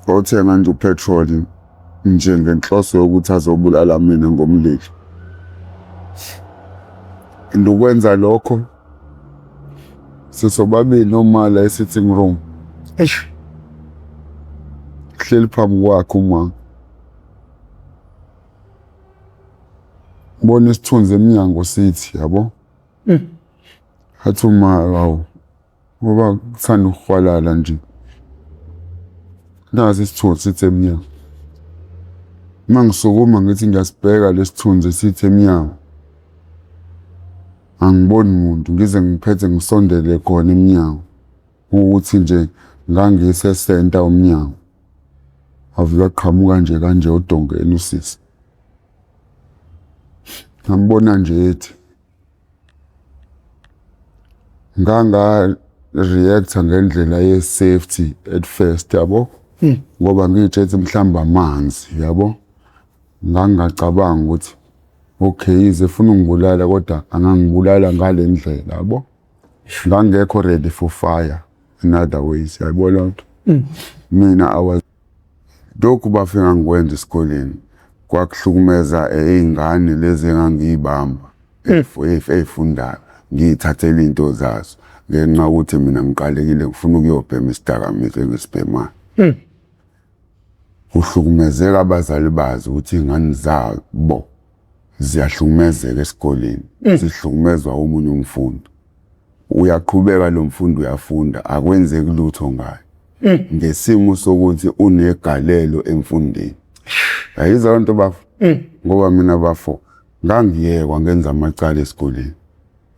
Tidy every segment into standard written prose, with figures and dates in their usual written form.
othenga nje upetrol nje ngenhloso yokuthi azobulala mina ngomlilo. Ndukwenza lokho sisobabili noma la e-sitting room. Eish. Hleli phambi kwakhe uma bona isithunzi emnyango sithi yabo. Hathi uma hawu ngoba kuthanda ukuhwalala nje. Nazi isithunzi sithi emnyango. Mangisukuma ngithi ngiyasibheka lesithunzi sithi emnyango. Angiboni umuntu ngize ngiphethe ngisondele khona emnyango. Ukuthi nje ngangise center omnyango. Avula qhamuka nje kanje udongela usisi. Ngambona nje ethi nganga reacta ngendlela ye safety at first yabo. Ngoba ngitshethi mhlamba amanzi yabo. Ngangacabanga ukuthi okay ize ufuna ungibulala kodwa angangibulala ngale ndlela yabo. Ngangekho ready for fire in other ways yayibona lonto. Mina lokhu bafika ngikwenza esikoleni kwakuhlukumeza izingane lezi engangiyibamba ezifundayo ngiyithathela into zazo ngenxa ukuthi mina ngiqalekile ngifuna ukuyobhema isidakamizwa ngesibhemayo. Uhlukumezeka abazali bazi ukuthi ingane zabo ziyahlukumezeka esikoleni zihlukumezwa umunye umfundi. Uyaqhubeka lo mfundi uyafunda akwenzeki lutho ngayo. Ngesimo sokuthi unegalelo emfundeni. Ayizo into bafo. Ngoba mina bafo ngangiyekwa ngenza amacala esikoleni.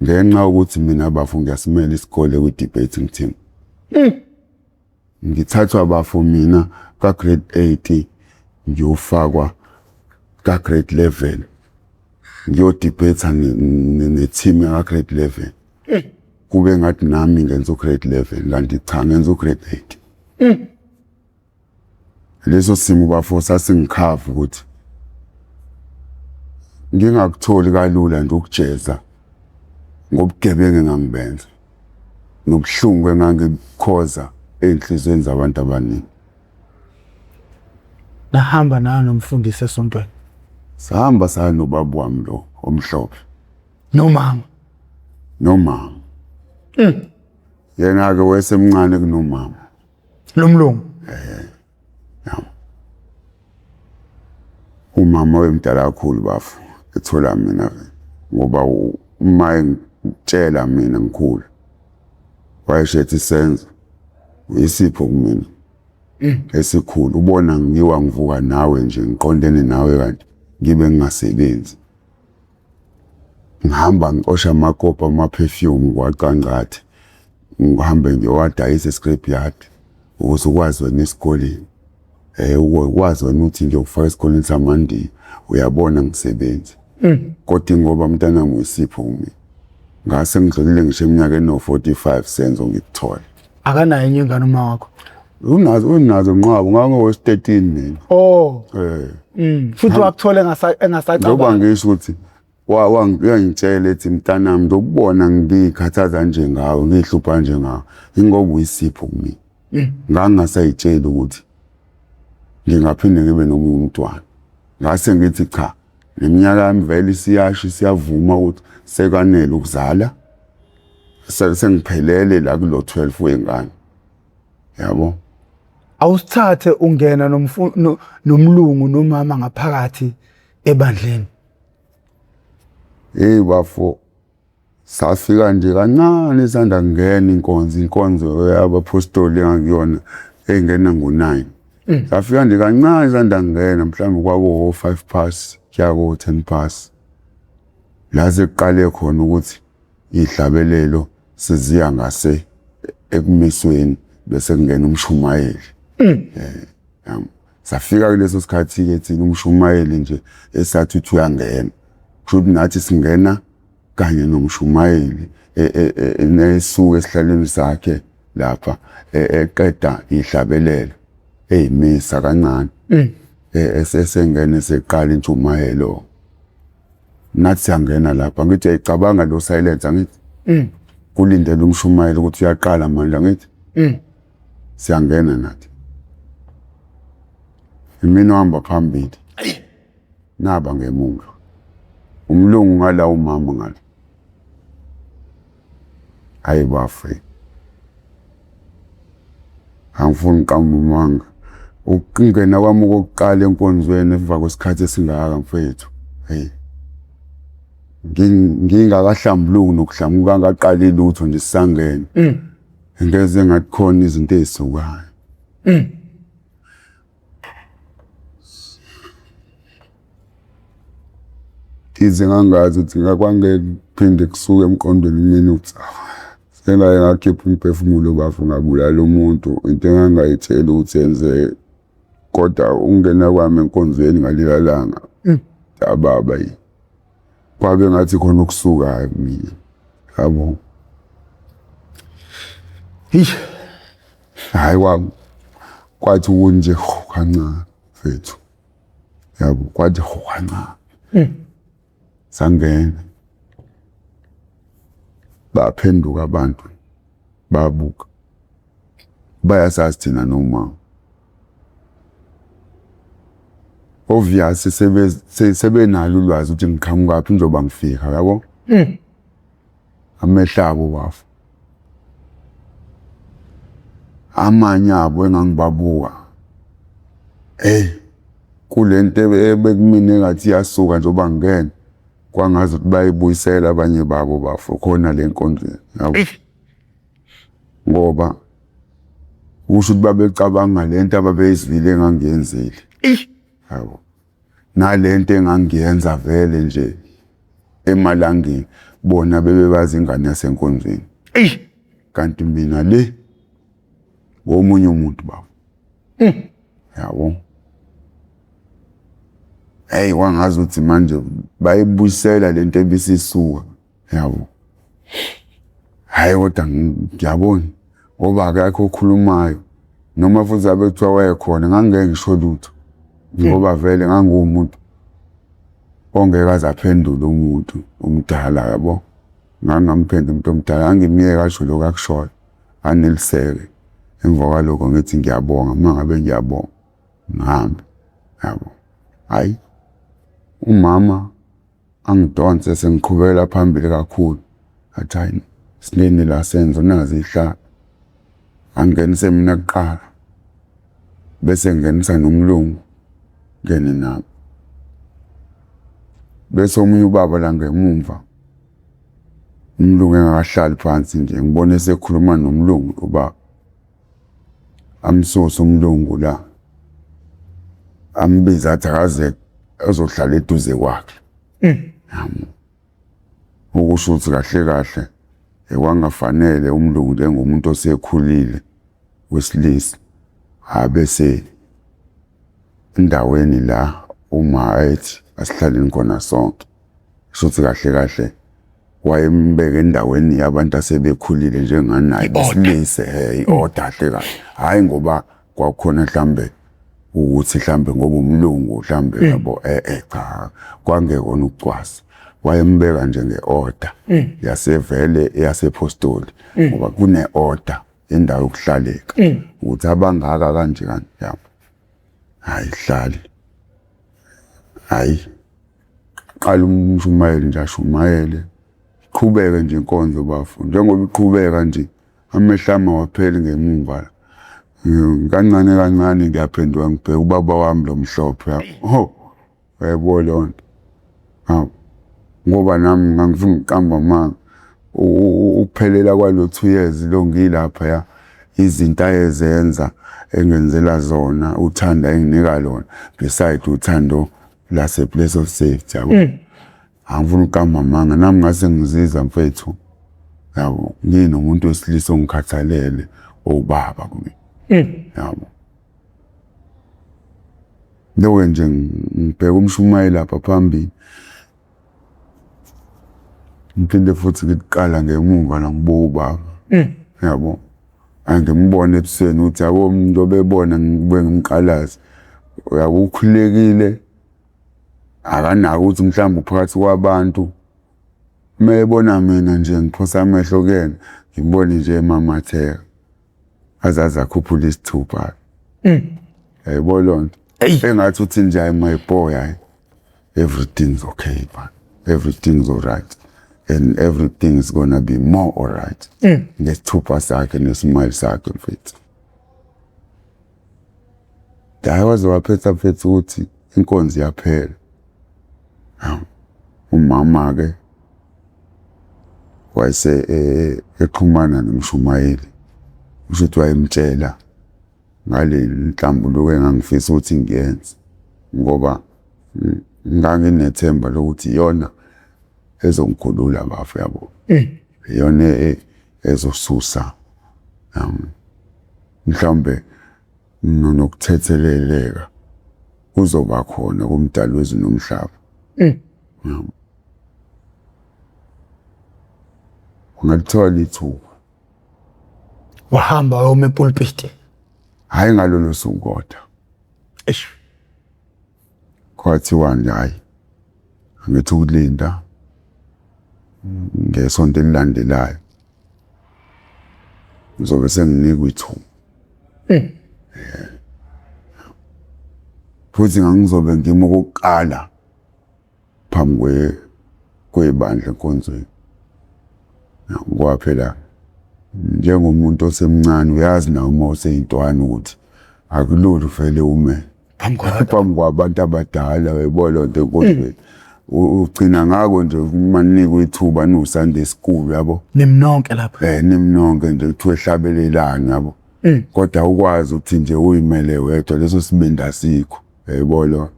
Ngenxa ukuthi mina bafo ngiyasimela isikole ku debating team. Ngithathwa bafo mina ka grade 8 ngiyofakwa ka grade 11. Ngiyodebate ne team ya grade 11. Kube ngathi nami ngenza u grade 11 kanti cha ngenza u grade 8. Leso simo bafo sasingikhava ukuthi ngingakutholi kalula nje ukujeza ngobugebengu engangibenza nobuhlungu engangikhoza enhlizweni zabantu abaningi. Nahamba nayo nomfundisi esontweni. Sahamba saya nobaba wami lo omhlophe. Nomama. Yena ke wayesemncane kunomama. Lomlungu. Umama wemdala kakhulu bafo ethola mina ngoba uma ngitshela mina ngikhulu wayeshethi senzo isipho kumina esikhulu ubona ngiwa ngivuka nawe nje ngiqondene nawe kanti ngibe ngingasebenzi ngihamba ngixosha amakopa ama-perfume kwaQanqathe ngihambe ngiyowadayisa e-scrapyard ukuze ukwazi wena esikoleni ukwazi wena ukuthi nje ufaka esikoleni samandi uyabona ngisebenzi kodwa ngoba mntana nguyisipho kimi ngase ngidlulile ngisho eminyakeni no-45 senzo ngikuthola. Akanayo enye ingane uma wakho? Unazo nqabo ngango-13 mina. Futhi wakuthola engasacabanga. Ngoba ngisho ukuthi wangitshela ethi mntanami ngokubona ngikhathaza nje ngawe ngihlupha nje ngawe ingoba uyisipho kimi. Ngangasayitshela ukuthi ngingaphinde ngibe nomunye umntwana. Ngase ngithi cha leminyaka yami vele siyavuma ukuthi sekwanele ukuzala sengiphelele la kulo 12 wengane yabo. Awusithathe ungena nomlungu nomama ngaphakathi ebandleni. Bafo safika nje kancane isanda ngena inkonzo yabapostoli engakuyona engena ngo9. Safika nje kancane isanda ngena mhlawumbe kwabo 5 past kyako 10 past. Laze kuqale khona ukuthi ihlabelelo siziya ngase ekumisweni bese kungena umshumayeli. Safika kuleso sikhathi ke thina umshumayeli nje esathi uthi uyangena. Kusho nathi singena kanye nomshumayeli nesuke esihlalweni sakhe lapha eqeda ihlabelelo eyimisa kancane. Esengene seqala intshumayelo. Nathi siyangena lapha ngithi ayicabanga lo silence angithi kulindele umshumayeli ukuthi uyaqala manje angithi siyangena nathi Imina ohamba phambili naba ngemuva umlungu ngala umama ngala ayibafe angifuni uqamba umanga ukungena kwami kokuqala enkonzweni emva kwesikhathi esingaka mfethu hey ngingakahlambuluki nokuhlamuka ngaqala ilutho nje sisangena ngeze ngathi khona izinto ezisukayo ize ngangazi ukuthi ngakwangeke kuphinde kusuke emqondweni mina ukuthi sela ngakhipha umphefumulo bafu ngabulala umuntu into engangayithela ukuthi yenze kodwa ungena kwami enkonzweni ngalila langa ababa yi kwabe ngathi khona ukusukayo mina yabo hayi wami kwathi unje kancane mfethu yabo kwathi kancane sangena baphenduka abantu babuka bayasazi thina noma obvious sebenalo ulwazi ukuthi ngiqhamuka phi njoba ngifika yabo amehlabo wafu amanye abo engangibabuka kulento ebekumina ngathi yasuka njoba ngene kwangazi ukuthi bayibuyisela abanye babo bafu khona lenkonzo yabo ngoba usho ukuthi babecabanga lento ababeyizwile engangiyenzile yabo nalento engangiyenza vele nje emalangeni bona bebebazi ingane yasenkonzweni kanti mina le ngomunye umuntu babo yabo hey wangazi ukuthi manje bayibuyisela lento ebisisuka yabo hayi kodwa ngiyabona ngoba akekho okhulumayo noma futhi abethiwa wayekhona ngangeke ngisho lutho ngoba vele ngangumuntu ongeke azaphendula umuntu umdala yabo ngangamphendula umuntu omdala angimiyeka kasho lokho akushoyo aneliseke emva kwalokho ngithi ngiyabonga mangabe ngiyabonga ngihambe yabo hayi umama angidonse sengiqhubekela phambili kakhulu athi hayi sinene la senzo nazi ihlala angenise mina kuqala bese ngenisa nomlungu ngene nabo bese omunye ubaba la ngemumva umlungu engakahlali phansi nje ngibone sekhuluma nomlungu ubaba amsoso umlungu la ambiza athi akaze ezohlala eduze kwakhe ukusho ukuthi kahle kahle ekwangafanele umlungu njengomuntu osekhulile wesilisa abese endaweni la uma ethi asihlaleni khona sonke shothi kahle kahle wayembeka endaweni yabantu asebekhulile njenganaye besilise i-order kahle kahle hayi ngoba kwakhona mhlambe ukuthi mhlambe ngoba umlungu mhlambe yabo cha kwangekona ukucwasa wayembeka nje ngeorder yasevele yasepostoli ngoba kune order indawo yokuhlaleka ukuthi abangaka kanje kanti yabo hayi hlali hayi qala umshumayeli nje ashumayele qhubeke nje inkonzo bafu njengoba iqhubeka nje amehlama wapheli ngemuva kancane kancane ngiyaphendula ngibheka ubaba wami lo mhlophe yebo lonto ngoba nami ngangifuna ukuqamba manga ukuphelela kwalo 2 years lo ngilapha ya izinto ayezenza engenzela zona uthanda enginika lona beside uthando lase place of safety yabo angifuna ukuqamba manga nami ngase ngiziza mfethu yabo nginomuntu wesilisa ongikhathalele obaba kimi yabo lo nje ngibheka umshumayeli lapha phambili ngipinde futhi ngiqala ngemuva la ngibuka ubaba yabo angembone ebusweni uthi yabo umuntu obebona ngibe ngimqalazi uyabo ukhulekile akanako ukuthi mhlawumbe uphakathi kwabantu mayebona mina nje ngiphosa amehlo kuyena ngibone nje emamatheka azaza akhuphula isithupha yebo lonto engathi uthi nje my boy everything's okay man, everything's all right and everything's gonna be more all right. Ngesithupha sakhe nesimile sakhe mfethu. Dawaze waphetha ukuthi inkonzi yaphela. Umama ke wayese exhumana noMshumayeli. Usho wayemtshela ngale inhlambuluko engangifisa ukuthi ngiyenze ngoba nganginethemba lokuthi iyona ezongikhulula abafu yabo. Iyona ezosusa mhlawumbe nokuthetheleleka kuzoba khona kumdali wezwe nomhlaba. Ngalithola ithuba. Wahamba wayoma epulpiti. Hayi ngalolo suku kodwa. Kwathiwa hayi. Ngithi ukulinda ngesonto elilandelayo. Ngizobe senginikwa ithuba. Futhi ngizobe ngima ukuqala phambi kwebandla enkonzweni. Ngoba phela njengomuntu osemncane uyazi nawe uma useyintwana ukuthi akululu vele ume phambi kwabantu abadala webona lonto enkonzweni. Ugcina ngako nje uma ninikwa ithuba no-Sunday school yabo. Nimnonke lapha. Nimnonke nje kuthiwa ehlabelelana yabo. Kodwa ukwazi ukuthi nje uyimele wedwa leso sibindi asikho. Yayibona.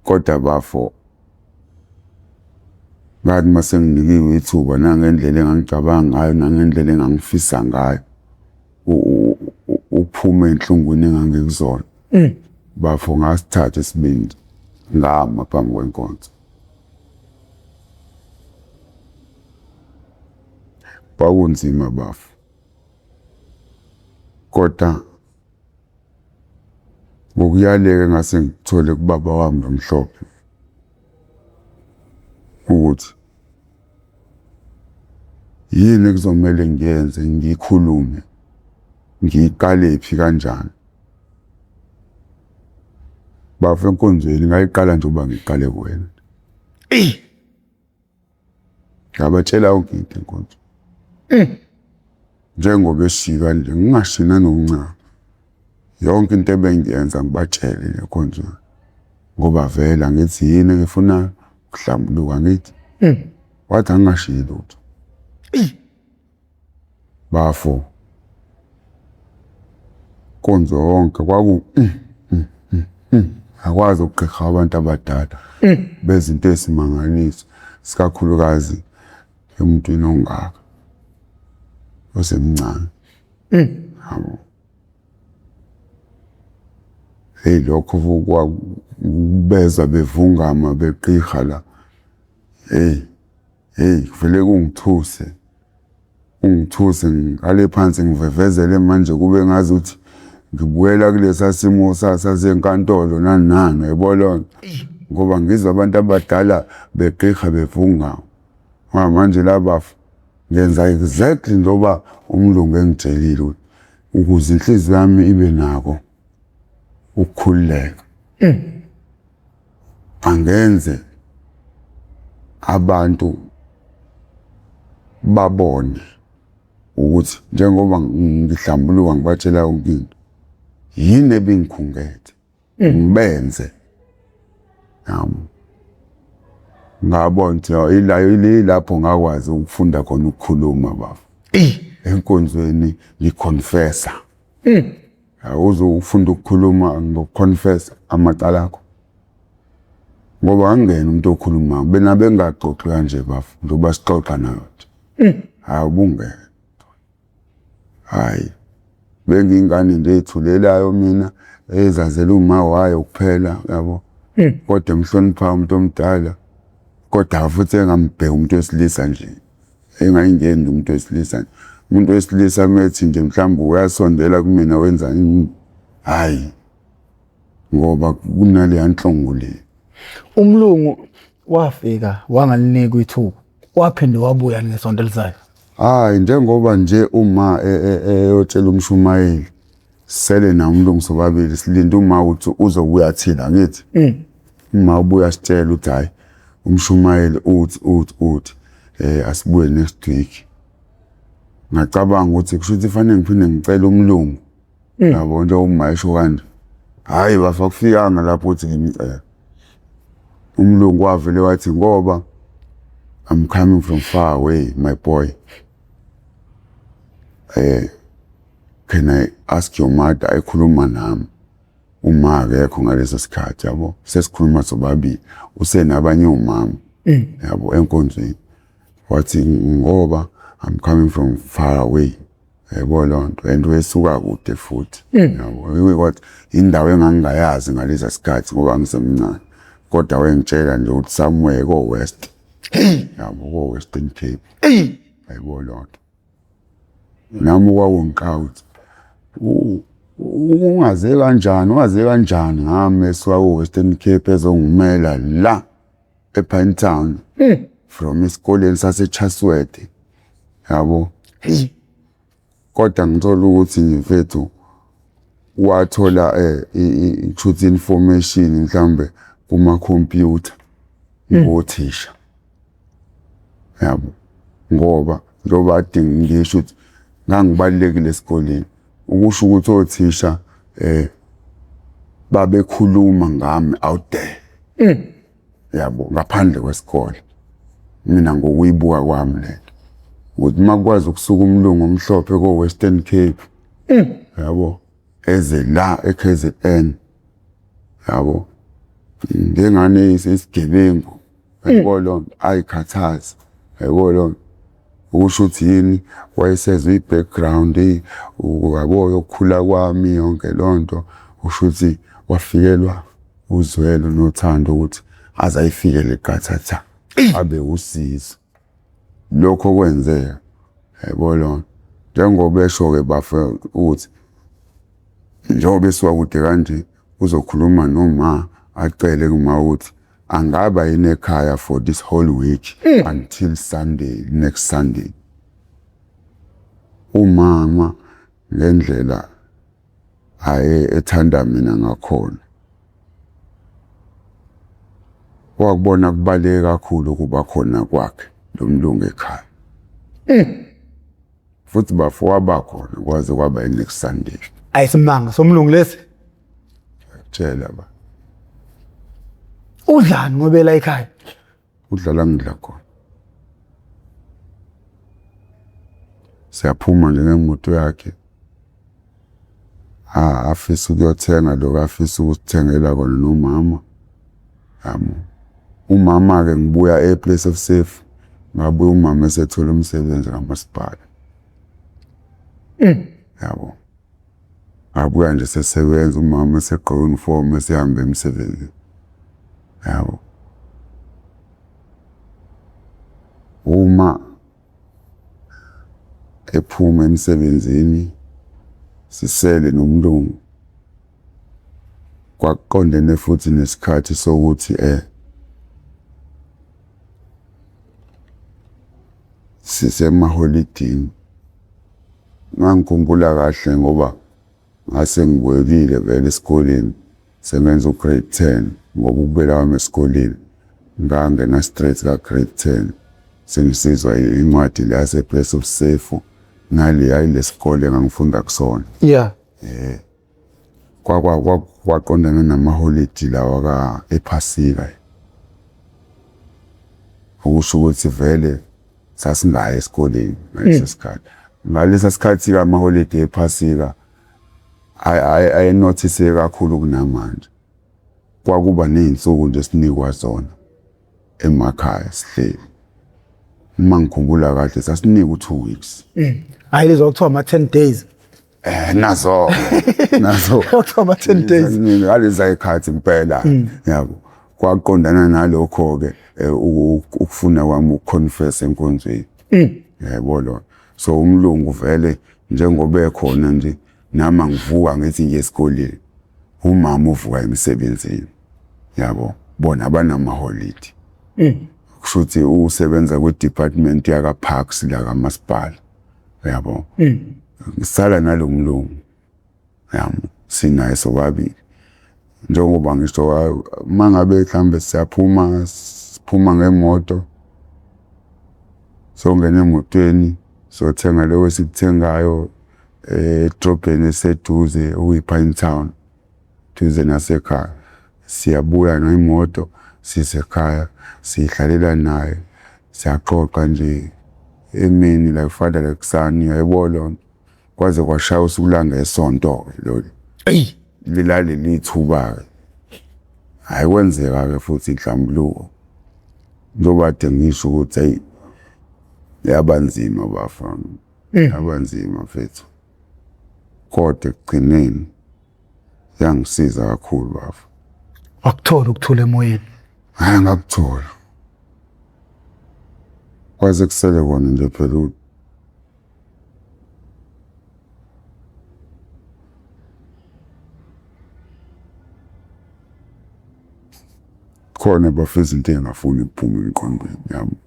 Kodwa bafo ngathi mase nginikiwe ithuba nangendlela engangicabanga ngayo nangendlela engangifisa ngayo uphume enhlungwini engangikuzona. Bafo ngasithatha isibindi ngama phambi kwenkonzo. Kwakunzima bafo. Kodwa ngokuyaleka ngase ngithole kubaba wami lomhlophe ukuthi yini kuzomela ngiyenze ngikhulume ngiqale phi kanjani. Bafo enkonzweni ngayiqala nje uba ngiqale kuwena. Ngabatshela yonke into enkonzo. Njengoba esika nje ngingashina nokuncane. Yonke into ebengiyenza ngibatshele enkonzo. Ngoba vela ngithi yini ngifuna ukuhlambuluka ngithi. Wathi angashiyi lutho. Bafo. Konzo wonke kwaku akwazi ukugqigqa abantu abadala bezinto ezimangalisa sikakhulukazi emuntwini ongaka osemncane. Habo. Lokho kwabeza bevungama beqhiqa la. Kuvele kungithuse. Ungithuse ngale phansi ngivevezele manje kube ngazi ukuthi ngibuyela kulesa simo sasenkantolo nani yabona ngoba ngizwa abantu abadala beqhiqa bevunga manje labafu ngenza exactly njengoba umlungu engitshelile ukuze inhliziyo yami ibe nako ukukhuleka. Angenze abantu babone ukuthi njengoba ngihlambuluka ngibatshela yonke into yini ebingikhungete ngibenze ngabona ukuthi ilapho ngakwazi ukufunda khona ukukhuluma bafo. Enkonzweni ngiconfessa. Awuzofunda ukukhuluma ngokuconfess amacala akho. Ngoba angena umuntu okhuluma benabe ngaxoxi kanje bafo njengoba sixoxa nayo nje. Awubungeke. Hayi. Bengingane nje ethulelayo mina ezazela uma wayo kuphela yabo. Kodwa emhlonipha umuntu omdala. Kodwa futhi engambheka umuntu wesilisa nje. Engayingeni umuntu wesilisa. Umuntu wesilisa methi nje mhlawumbe uyasondela kumina wenza hayi. Ngoba kunale yanhlungu le. Umlungu wafika wangalinika ithuba. Waphinde wabuya ngesonto elizayo. Hayi njengoba nje uma eyotshela uMshumayeli sele na umlungu sobabili silinde uma uthi uzobuya thina ngithi uma ubuya sitshela uthi hayi umshumayeli uthi asibuye next week. Ngacabanga ukuthi kusho ukuthi fanele ngiphinde ngicela umlungu yabo nje uma esho kanje hayi bafakufikanga lapho uthi ngimcela. Umlungu wavele wathi ngoba I'm coming from far away my boy, can I ask your mother ayikhuluma nami uma akekho ngaleso sikhathi yabo sesikhuluma sobabili usenabanye umama yabo enkonzweni wathi ngoba I'm coming from far away yabo lonto and wesuka kude futhi yabo kwathi indawo engangayazi ngalesa sikhathi ngoba ngisemncane kodwa wengitshela nje ukuthi somewhere go west yabo go Western Cape yabo lonto nami kwawungikawuthi ungaze kanjani ngami esuka Western Cape ezongumela la ePinetown from esikoleni saseChasworth yabo kodwa ngithola ukuthi mfethu wathola i-truth information mhlambe kuma computer ngothisha yabo ngoba njoba adinga ngisho ukuthi ngangibalekile esikoleni ukusho ukuthi othisha babekhuluma ngami out there yabo ngaphandle kwesikole mina ngokuyibuka kwami lento ukuthi makwazi ukusuka umlungu omhlophe ko Western Cape yabo eze la eKZN yabo ngengane isigebengu yabo lonto ayikhathaza yabo lonto ukusho ukuthi yini wayesezwe i-background yabo yokukhula kwami yonke lonto usho ukuthi wafikelwa uzwelo nothando ukuthi azayifikele eGathatha abe usizo lokho kwenzeka yabo lonto njengoba esho ke bafa ukuthi njengoba esuka kude kanje uzokhuluma noma acele kuma ukuthi angaba yini ekhaya for this whole week until Sunday, next Sunday. Umama ngendlela ethanda mina ngakhona wakubona kubaleke kakhulu kuba khona kwakhe lo mlungu ekhaya futhi bafo bakhona kwaze kwaba next Sunday. Ayisimanga somlungu lesi tshela ba udlani ngobe la ekhaya udlala ngidla khona siyaphuma nje ngemoto yakhe afisa ukuyothenga lokho afisa ukuthengela kona nomama umama ke ngibuya ePlace of Safe ngabuya umama esethola umsebenzi kamasipala yabo abuya nje sesebenza umama esegqoka uniform esihamba emsebenzini yabo uma ephuma emsebenzini sisele nomlungu kwaqondene futhi nesikhathi sokuthi sisemaholidini ngangikhumbula kahle ngoba ngase ngibuyelile vele esikoleni sengenza ugrade 10 ngoba ukubela wami esikoleni ngangena straight ka grade 10 sengisizwa incwadi la yasePlace of Safe ngale lesikole ngangifunda kusona kwaqondana namaholiday lawa ka ephasika ukusho ukuthi vele sasingayi esikoleni ngaleso sikhathi ngalesa sikhathi ka maholiday ephasika I notice kakhulu kunamanje kwakuba nezinsuku nje sinikwa zona emakhaya sihleli mangikhumbula kahle sasinikwa 2 weeks hayi lezo kuthiwa ama 10 days nazo kuthiwa ama 10 days ngaleza ikhathi impela yabo kwaqondana nalokho ke ukufuna kwami ukuconfess enkonzweni yabo lo so umlungu vele njengoba ekhona nje nama ngivuka ngithi ngiye esikoleni umama uvuka emsebenzini yabo bona abanama holiday kushuthi usebenza ku department yaka parks la kamasipala yabo ngisala nalomlungu yami sinaye sobabili njengoba ngisho mangabe mhlambe siphuma ngemoto songena emotweni sothenga leyo sikuthengayo edrobheni eseduze uyiPine Town duze nasekhaya siyabuya ngemoto sisekhaya sihlalela naye siyaxoxa nje emini like father like son yayibona kwaze kwashaya usukulanga esonto lo lilale lithuba ayikwenzeka ke futhi inhlambuluko njoba ngisho ukuthi hey yabanzima bafana yabanzima mfethu kodwa ekugcineni yangisiza kakhulu bafa wakuthola ukuthula emoyeni hayi ngakuthola kwaze kusele kona nje phela khona bafeza into engafuni ukuphuma emqondweni yami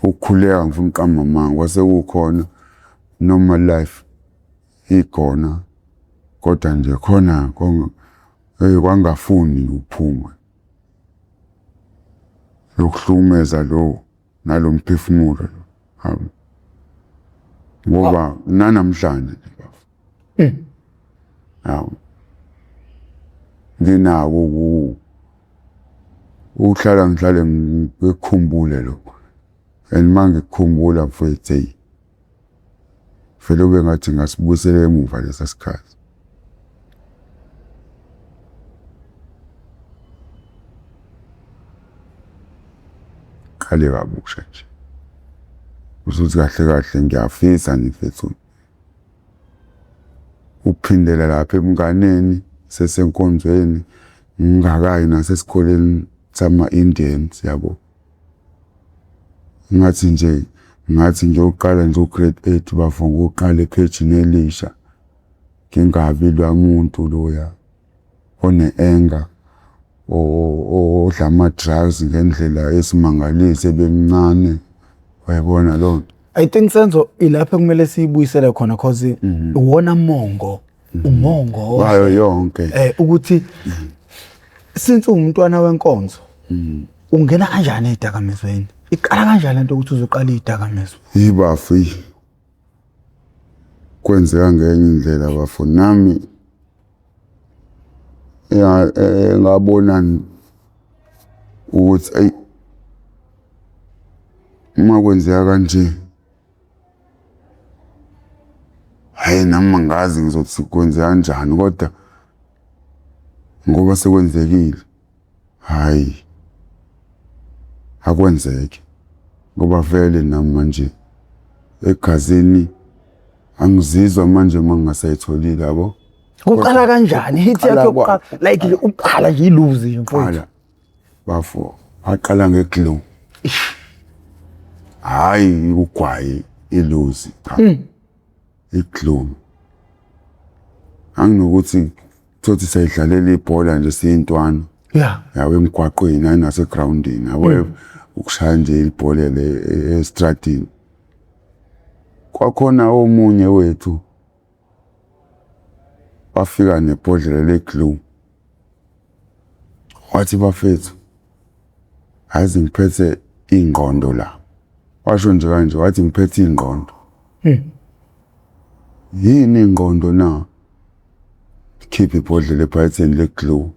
ukukhuleka ngifuna uqamba manga kwase kukhona normal life ikhona kodwa nje khona kwangafuni ukuphuma lokuhlumeza lo nalomphefumulo ngoba nanamhlanje hawo nginawo uhlala ngihlale ngikhumbule lokho and manje ngikhumbula mfethu vele ube ngathi ngasibuyisela emuva lesa sikhathi khale kabusha nje usuthi kahle kahle ngiyafisa ngifethu uphindela lapha emnganeni sesenkonzweni ngingakayi nasesikoleni sama-Indians yabo ngathi nje uqala nje ugrade 8 bafunga uqala ephejini elisha ngingabi lwamuntu loya one-anger odla ama-drugs ngendlela esimangalise bemncane wayibona loo nto. I think Senzo ilapha kumele siyibuyisele khona cause uwona umongo wayo yonke ukuthi since umntwana wenkonzo ungena kanjani edakamizweni iqala kanjani lento ukuthi uzoqala idakamizwa ibafi kwenzeka ngenye indlela bafo nami ngabona ukuthi ay uma kwenzeka kanje hayi nami ngazi ngizothi kwenzeka kanjani kodwa ngoba sekwenzekile hayi akwenzeke ngoba vele nami manje egazini angizizwa manje mangasayitholile yabo uqala kanjani hit yakhe yokuqala like uqala nje iluzi nje mfowethu bafo aqala ngeglow hayi ugwayi iluzi iglow anginokuthi thothi sayidlalela ibhola nje siyintwana yawe emgwaqweni ayinase groundini yabo ukushaya nje ibhola le estradini kwakhona omunye wethu wafika nebhodlela leglow wathi bafethu azi ngiphethe ingqondo la washo nje kanje wathi ngiphethe ingqondo yini ingqondo na khipha ibhodlela ephakathini leglow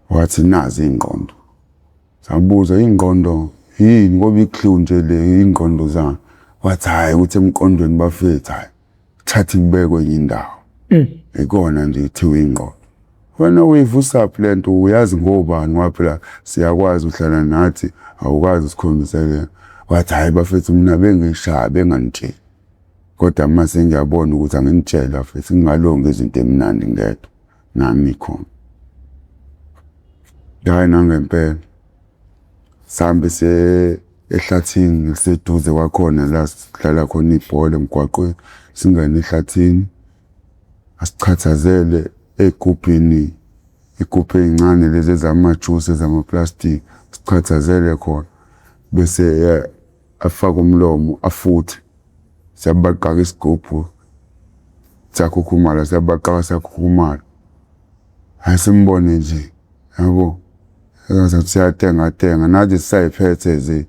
wathi nazi ingqondo sabuza ingqondo yini ngoba iglow nje le ingqondo zami wathi hayi ukuthi emqondweni bafethu hayi thatha kubekwe indawo ikona nje ithiwe ingqondo wena uyivusa lento uyazi ngobani waphela siyakwazi uhlala nathi awukazi usikhombisele wathi hayi bafethu mina bengishaya benganitshela kodwa mase ngiyabona ukuthi anginitshela futhi ngingalonga izinto emnandi ngedwa nami khona hayi nangempela sambe ehlathini liseduze kwakhona la sihlala khona ibhola emgwaqweni singene ehlathini asichathazele egubhini igubhe ezincane lezi ezamajuice ezamaplastic sichathazele khona bese afaka umlomo afuthe siyabaqaka isigubhu sakhukhumala siyabaqaka sakhukhumala asimbone nje yabo siyatenga nathi sisayiphethe ze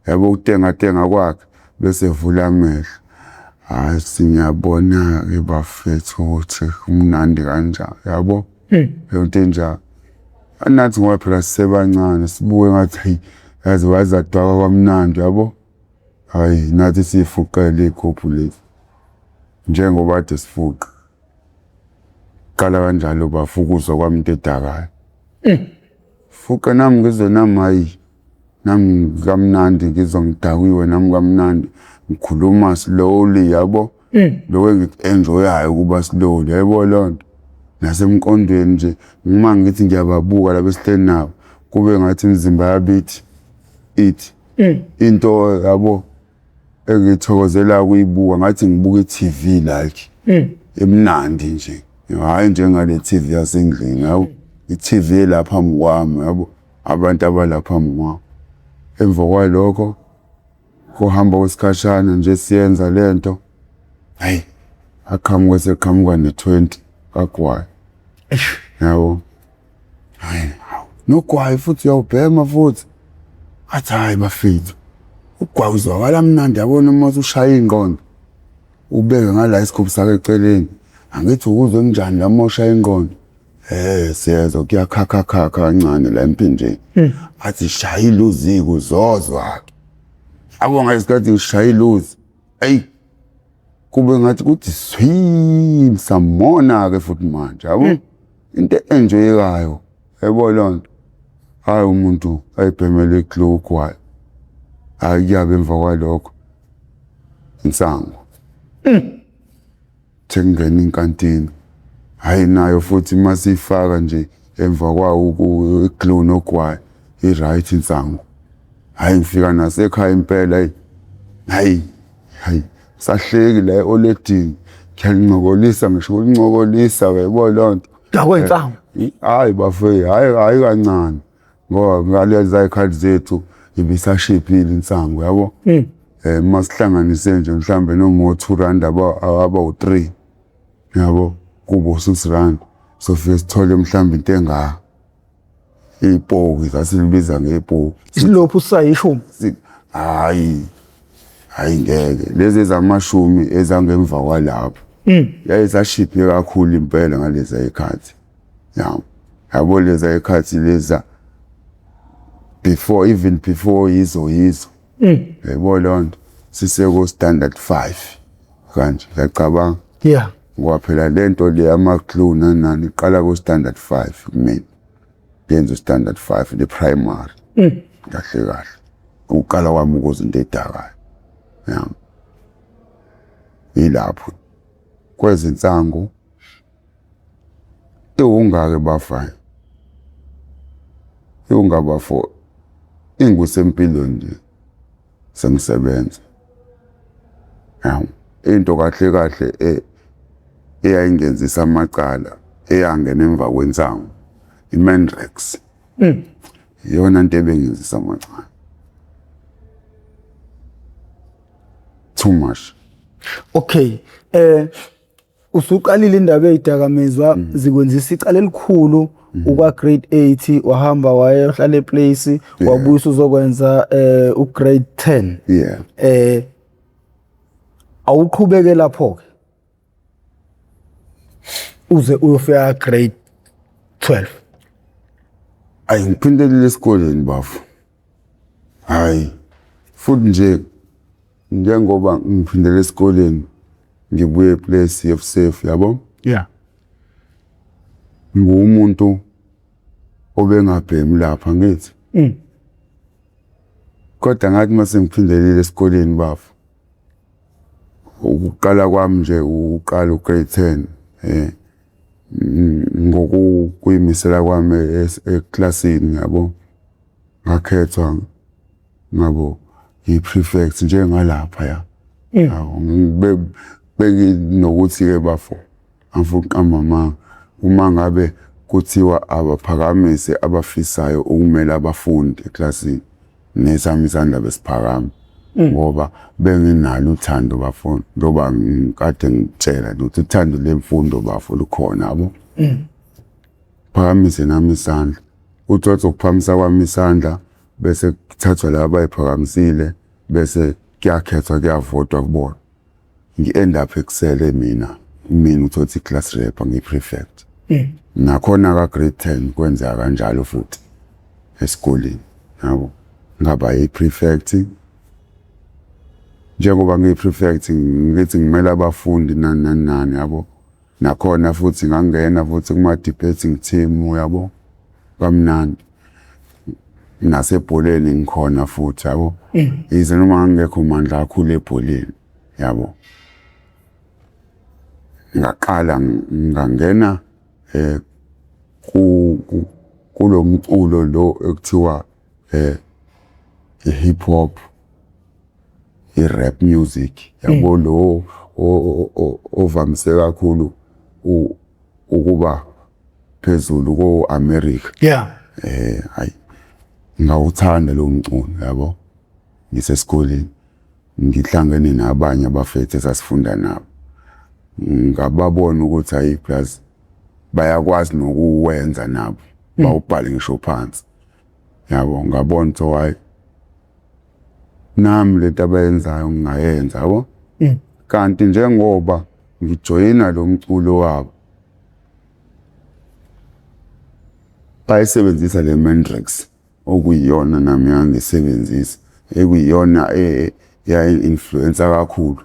yabo ukutenga kwakhe bese vula amehlo hayi siyabona ke bafethu ukuthi umnandi kanjani yabo yonke enjalo anathi ngoba phela sisebancane sibuke ngathi yazi wazadwaba kwamnandi yabo hayi nathi sifuqele ikhophu lezi njengoba ade sifuqa qala kanjalo bafukuzwa kwami into edakayo fuqa nami ngizonami hayi nami kamnandi ngizongidakiwe nami kamnandi ngikhuluma slowly yabo lo enjoyayo kuba slowly yabo lonto nasemqondweni nje uma ngithi ngiyababuka labo esihleli nabo kube ngathi imizimba yabithi ithi into yabo engithokozela ukuyibuka ngathi ngibuka iTV like emnandi nje hayi njengale TV yasendlini yabo iTV lapha phambi kwami yabo abantu abalapha phambi kwami emva kwalokho kuhamba kwesikhashana nje siyenza lento hayiaqhamuka ne-20 kagwayi yabo hayi nogwayi futhi uyawubhema futhi athi hayi bafethu ugwayi uzwakala mnandi yabona uma ushaya ingqondo ubeke ngala isigubhu sakhe eceleni angithi ukuzwe njani la mosha ingqondo siyeza kuyakhakha kancane la empinjeni athi shaya iluzi kuzozwa abonga isikhathi ngishaya iluzi hey kube ngathi kuthi swim samona ke futhi manje yabo into enjoyekayo yabo lonto hayi umuntu ayibhemele icloak wayo ayabe emva kwalokho insango thengena inkantini hayi nayo futhi masifaka nje emva kwawo iglue nogwayi i-right insango hayi ngifika nasekhaya impela hayi sahleki la oledini ngiyancokolisa ngisho ukuncokolisa yebo lonto yakwensango hayi bafey hayi kancane ngoba ngaleza ikhadi zethu ibisashiphile insango yabo masihlanganise nje mhlambe noma 2 rand aba u3 yabo kubo 6 rand so fike sithole mhlambe into engaka ipoki sasilibiza ngepoki isilophu sayishumi hayi ngeke lezi ezamashumi ezangemva kwalapho yayisashiphe kakhulu impela ngaleza ikhathi yabo leza ikhathi leza before yizo yabo lonto siseko standard 5 kanje ngiyacabanga ngoba phela lento le ama-clue nani iqala ku standard 5 kumina yenza standard 5 the primary kahle uqala kwami ukuze into edakayo ilapho kwezinsango ungake bafana ungabafo ingusempilo nje sengisebenza into kahle eyayingenzisa amaqala eyangena emva kwensango iMandrex iyona into ebengenzisa amaqala too much. Okay, usuqalile indaba ezidakamizwa zikwenzisa icala elikhulu ukwa grade 8 wahamba wayehlala eplace wabuya uzokwenza ugrade 10 awuqhubeke lapho ke uze uyofika grade 12 ayingiphindelile esikoleni bafu hayi futhi nje njengoba ngiphindele esikoleni ngibuye eplace of safe yabo ngumuntu obengabhemi lapha ngithi kodwa ngathi mase ngiphindelile esikoleni bafu ukuqala kwami nje uqala ugrade 10 ngokuyimisela kwami eklasini yabo ngakhethwa ngabo i-prefect njengalapha ya benginokuthi ke bafo amfuqa mama uma ngabe kuthiwa abaphakamise abafisayo ukumela abafundi eklasini nesami isandla besiphakama ngoba benginalo uthando bafuna ngoba ngikade ngitshela ukuthi uthando lemfundo bafuna lukhona yabo. Phakamise nami isandla uthi ukuphamisa kwami isandla bese kuthathwa laba bayiphakamisile bese kuyakhethwa kuyavotwa kubona ngi-end up ekusele mina uthothi class rep ngi-prefect. Nakhona ka-grade 10 kwenzeka kanjalo futhi esikoleni yabo ngaba yi-prefect njengoba ngiyi-prefect ngithi ngimele abafundi nani yabo. Nakhona futhi ngangena futhi kuma-debating team yabo kamnandi nasebholeni ngikhona futhi yabo. Ize noma ngekho mandla kakhulu ebholeni yabo ngaqala ngangena kulo mculo lo ekuthiwa i-hip hop i-rap music yabo lo ovamise kakhulu ukuba phezulu ko-America. Hayi ngawuthanda lo mculo yabo ngisesikoleni ngihlangene nabanye abafethu esasifunda nabo ngababona ukuthi hayi plus bayakwazi nokuwenza nabo bawubhale ngisho phansi yabo ngabona ukuthi hayi nami lento abayenzayo ngingayenza yabo. Kanti njengoba ngijoyina lo mculo wabo bayisebenzisa le Mandrax okuyiyona nami ngisebenzisa ekuyiyona yayi-influencer kakhulu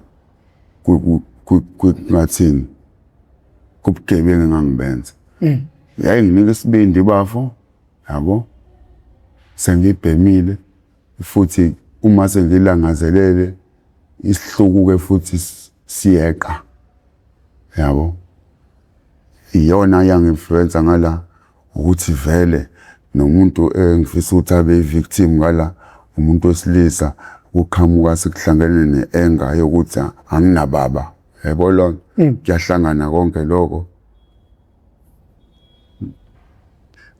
ngathini kubugebengu engangibenza. Yayinginika isibindi bafo yabo sengibhemile futhi uma sengilangazelele isihluku-ke futhi siyeqa yabo. Iyona yang-influencer ngala ukuthi vele nomuntu engifisa ukuthi abe i-victim ngala umuntu wesilisa ukuqhamuka sekuhlangene ne-anger yokuthi anginababa yabo lona kuyahlangana konke lokho.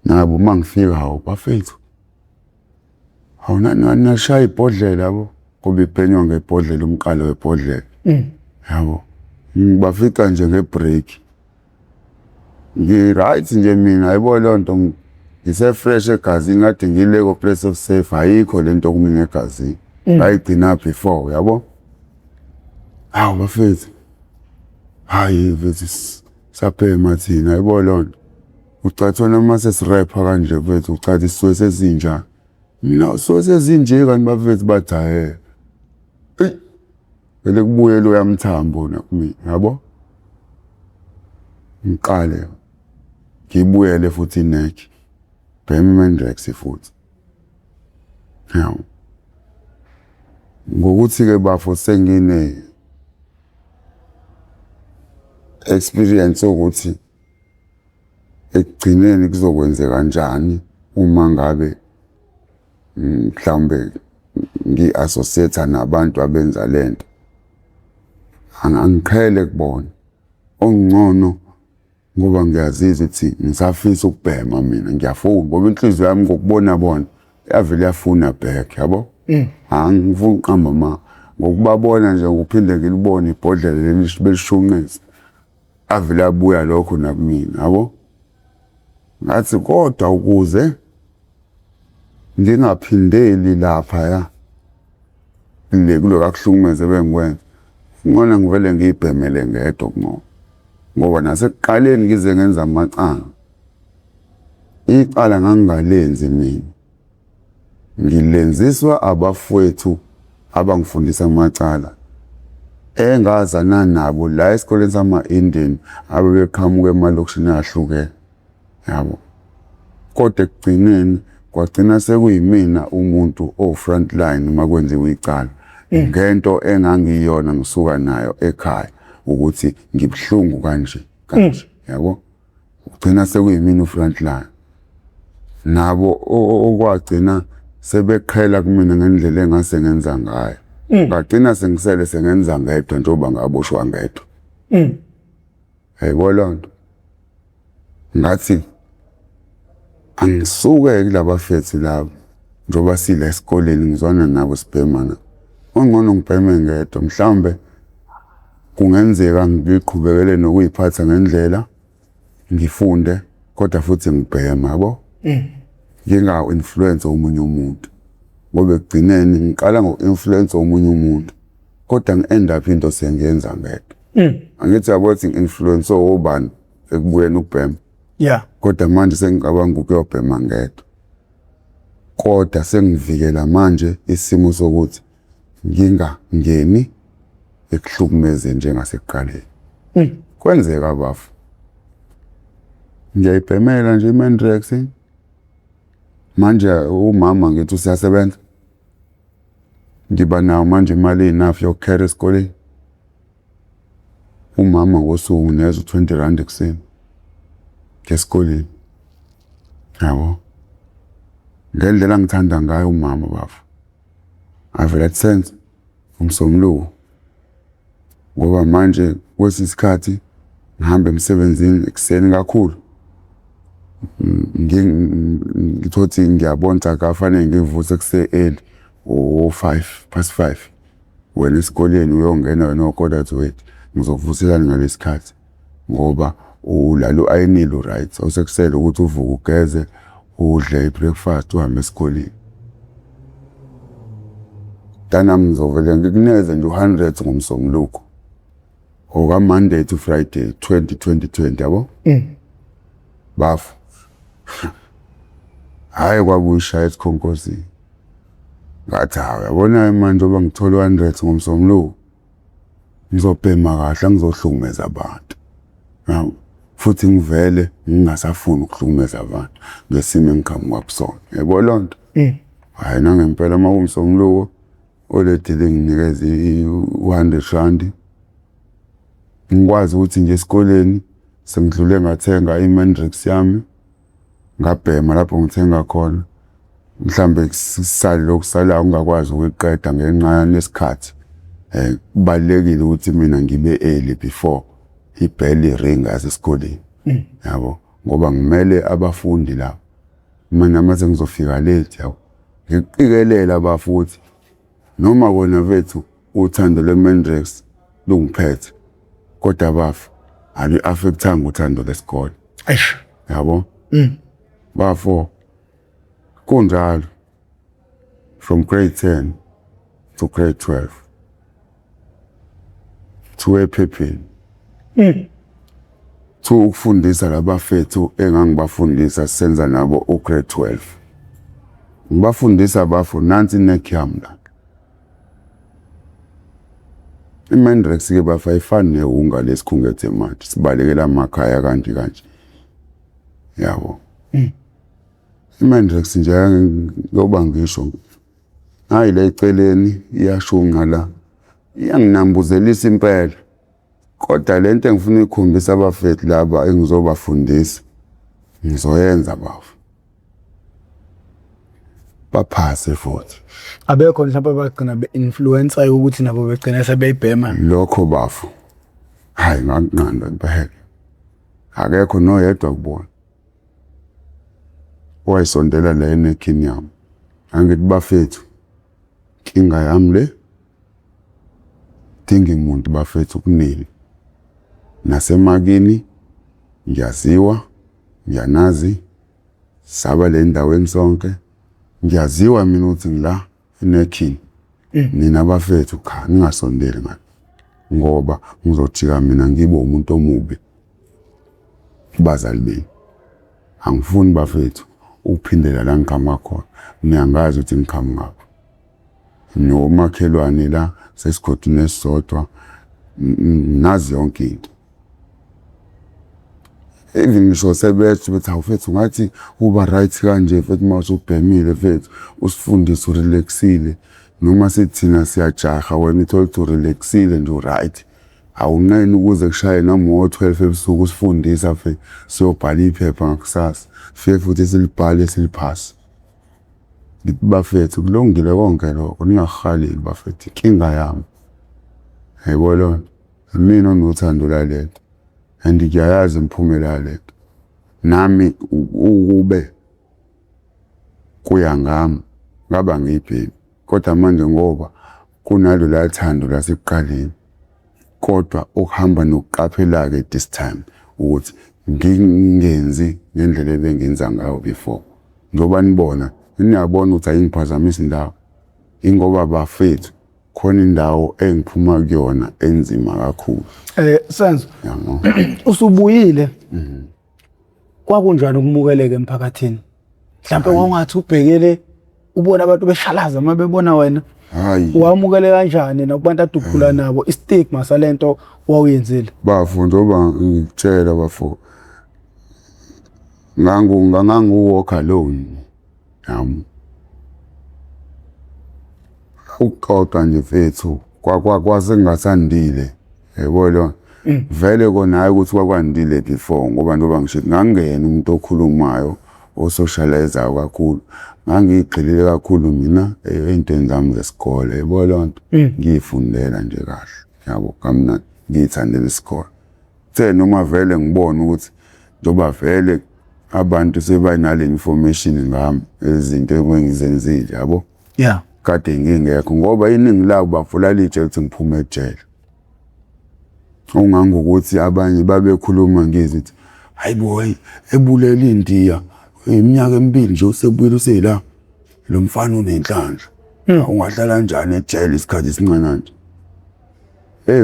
Nabo uma ngifika hawu bafethu hawu nashaya ibhodlela yabo kuba ibhenywa ngebhodlela umqalo webhodlela yabo. Ngibafica nje ngebreak ngi-right nje mina yabo lonto ngise-fresh egazini kade ngile ko-place of safe ayikho lento kumina egazini ngayigcina before yabo. Hawu bafethu hayi mfethu saphema thina yabo lonto ucathona uma sesirepha kanje mfethu ucathi sisuke sezinjani mina sisuke sezinje kanti bafethu bathi haye vele kubuye lo yamthambo nakumina yabo. Ngiqale ngibuyele futhi neck bhema Mandrax futhi yawo ngokuthi-ke bafo sengine experience ukuthi ekugcineni kuzokwenzeka kanjani uma ngabe mhlawumbe ngi-associate nabantu abenza lento. Angiqhele kubona ongcono ngoba ngiyazizwa ukuthi ngisafisa ukubhema mina ngiyafuna ngoba inhliziyo yami ngokubona bona yavele yafuna back yabo. Angifuni uqamba ma ngokubabona nje ukuphinde ngilibone ibhodlela leli belishunqisa avele abuya lokho nakumina yabo. Ngathi kodwa ukuze ngingaphindeli lapha kulo kakuhlukumeze bengikwenza ngibona ngivele ngiyibhemele ngedwa ngoba nasekuqaleni ngize ngenza amacala icala ngangingalenzi mina ngilenziswa abafowethu abangifundisa amacala engazana nabo la esikoleni sama-Indian abebeqhamuka emalokishini ahlukene yabo. Kodwa ekugcineni kwagcina sekuyimina umuntu o-frontline uma kwenziwa icala ngento engangiyona ngisuka nayo ekhaya ukuthi ngibuhlungu kanje yabo. Ugcina sekuyimina u-frontline nabo okwagcina sebeqhela kumina ngendlela engase ngenza ngayo. Ngagcina sengisele sengenza ngedwa njengoba ngaboshwa ngedwa. Yayibona lonto ngathi angisuke kulaba fethi labo njengoba sila esikoleni ngizwana nabo sibhemana ongcono ngibheme ngedwa mhlawumbe kungenzeka ngiqhubekele nokuyiphatha ngendlela ngifunde kodwa futhi ngibheme yabo ngingawu-influence omunye umuntu ngoba ekugcineni ngiqala ngo-influence omunye umuntu kodwa ngi-end up into sengiyenza ngedwa angithi yabo ukuthi ngi-influence obani ekubuyeni ukubhema kodwa manje sengicabanga ukuyobhema ngedwa kodwa sengivikela manje isimo sokuthi ngingangeni ekuhlukumezeni njengasekuqaleni kwenzeka bafu ngiyayibhemela nje i-Mandrax manje umama ngithi usiyasebenza ngiba nayo manje imali enough yokukhera esikoleni umama ngosuku uneza 20 rand ekuseni esikoleni yabo ngendlela ngithanda ngayo umama bafu avela sense umsomluko ngoba manje kwesisikhathi ngihamba emsebenzini ekuseni kakhulu ngithothi ngiyabona akafanele ngivuse kuse-early o5:05 wena esikoleni uyongena wena okoda wethu ngizokuvuselana ngalesikhathi ngoba ulalo ayinilo right awusekusele ukuthi uvuke ugeze udle ibreakfast uhambe esikoleni nami ngizovele ngikunikeze nje 100 ngomsomluko oka Monday to Friday 2020 yabo bafu hayi kwabuyishaya esikhonkosini ngathi hayi yabona manje oba ngithola 100 ngomsomluko ngizobhema kahle ngizohlukumeza abantu futhi ngivele ngingasafuni ukuhlukumeza abantu ngesimo engiqhamuka kusona yebo lonto hayi nangempela uma umsomluko oledile nginikeze i-100 rand ngikwazi ukuthi nje esikoleni sengidlule ngathenga i-Mandrax yami ngabhema lapho ngithenga khona mhlambe kusale lokusala ungakwazi ukuqeda ngenxa yesikhathi kubalekile ukuthi mina ngibe early before ibheli iringa esikoleni yabo ngoba ngimele abafundi lapho mina mase ngizofika late yabo ngiqikelela abafuthi noma bona vethu uthando lwe-Mandrax lungiphethe kodwa bafu ali-affectanga uthando lesikole yabo bafo kunjalo from grade 10 to grade 12 to ephepheni to ukufundisa labafethu engangibafundisa senza nabo ugrade 12 ngibafundisa bafo nansi neck yami la i-Mandrax ke bafa ayifani nehunga lesikhungethe manje sibalekela amakhaya kanje yabo i-Mandrax nje ngoba ngisho hayi la eceleni iyashunqa la iyanginambuzelisa impela kodwa lento engifuna ukukhombisa abafethu laba engizobafundisa ngizoyenza bafu baphase futhi abekho mhlawumbe bagcina be-influencer ukuthi nabo begcina sebeyibhema lokho bafu hayi ngakunqanda impela akekho noyedwa kubona wayisondela la enekhini yami angithi bafethu inkinga yami le dinga umuntu bafethu kunini nasemakini ngiyaziwa ngiyanazi saba le ndaweni sonke ngiyaziwa mina ukuthi ngila enekhini nina bafethu cha ningasondeli ngani ngoba ngizojika mina ngibe umuntu omubi bazali beni angifuni bafethu ukuphindela la ngiqhamuka khona niyangazi ukuthi ngiqhamuka ngaphi nomakhelwane la sesigodini esisodwa nazi yonke into even ngisho sebethi bethi awufethu ngathi uba right kanje mfethu mase ubhemile mfethu usifundise urelaxile noma sithina siyajaha wena ithola ukuthi urelaxile nje right awunene ukuze kushaye noma ngo-12 ebusuku usifundisa mfethu siyobhala iphepha ngakusasa fike futhi silibhale siliphasi bafethu kulungile konke lokho ningahaleli bafethu inkinga yami yebo lona mina onothando lalento and ngiyayazi imphumela yalento nami ukube kuya ngami ngaba ngiyibhemi kodwa manje ngoba kunalolu thando lasekuqaleni, kodwa ukuhamba nokuqaphela-ke this time ukuthi ngingenzi ngendlela ebengenza ngayo before. Njengoba nibona, niyabona ukuthi ayingiphazamisi indawo, ingoba bafethu khona indawo engiphuma kuyona enzima kakhulu. Senzo, usubuyile, kwakunjani ukumukeleka emphakathini? Mhlawumbe kwakungathi ubhekele ubona abantu beshalaza uma bebona wena, wamukele kanjani nakubantu aduphula nabo istigma salento wawuyenzile? Bafo njengoba ngikutshela bafo, ngangu-walk alone. Ukuxoxa nje mfethu kwasengasandile, yabona. Vele kona hayi ukuthi kwakwandile before, ngoba njengoba ngisho ngangena umuntu okhulumayo osocializayo kakhulu, ngangigxilile kakhulu mina ey'ntweni zami zesikole, yabo leyo nto ngiyifundela nje kahle, yabo kamnandi ngiyithandela isikole. Noma vele ngibona ukuthi njengoba vele abantu sebanale information ngami izinto engizenzile, yabo. Yeah. Kade ngingekho ngoba iningi labo bavula lijele ukuthi ngiphume ejele. Ungangokuthi abanye babekhuluma ngizithi hayibo ebulela indiya iminyaka emibili nje usebuyile usela lo mfana unenhlanhla. Ungahlala kanjani ejele isikhathi esincane nje?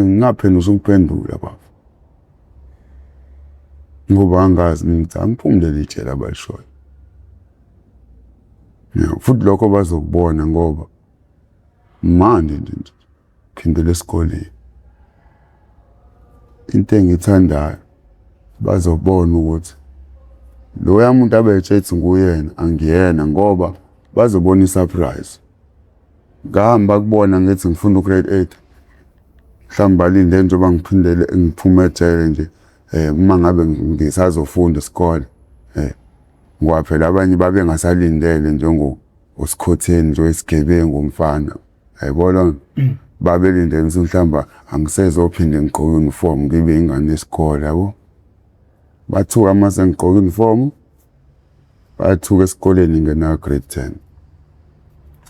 Ngaphendula usukuphendula baba. Ngoba angazi ngithi angiphumule ijele abalishoyo. Futhi lokho bazokubona ngoba manje nje phindele esikoleni. Into engithandayo bazobona ukuthi loya muntu abetshethi nguyena angiyena, ngoba bazobona isurprise. Ngihamba kubona ngithi ngifunda ugrade 8, mhlawumbe balinde njengoba ngiphindele ngiphume ejele nje uma ngabe ngisazofunda isikole. Ngoba phela abanye babe ngasalindele njengosikhotheni nje esigebengu umfana, yayibona. Babelindele ukuthi mhlawumbe angisezophinde ngigqoke uniform ngibe ingane yesikole, yabo. Bathuka uma sengigqoke uniform, bathuka esikoleni ngena grade 10.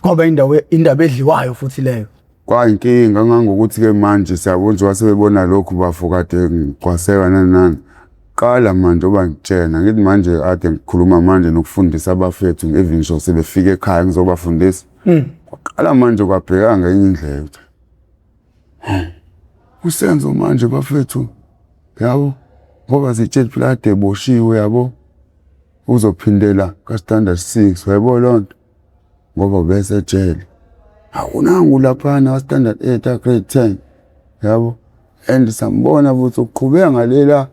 Ngoba indaba edliwayo futhi leyo. Kwayinkinga ngangokuthi-ke manje siyabona nje wasebebona lokhu bafo kade ngikwaseka nani. Qala manje oba ngitshena ngithi manje ade ngikhuluma manje nokufundisa abafethu ngevinsho sebefika ekhaya ngizobafundisa. Qala manje kwabheka ngenye indlela. Usenzo manje bafethu, yabo, ngoba zitshela phela ade boshiwe, yabo, uzophindela ka standard 6, yabo lonto, ngoba bese ejele. Akunangu laphana ka standard 8 grade 10, yabo. And sambona ukuthi uqhubeka ngalela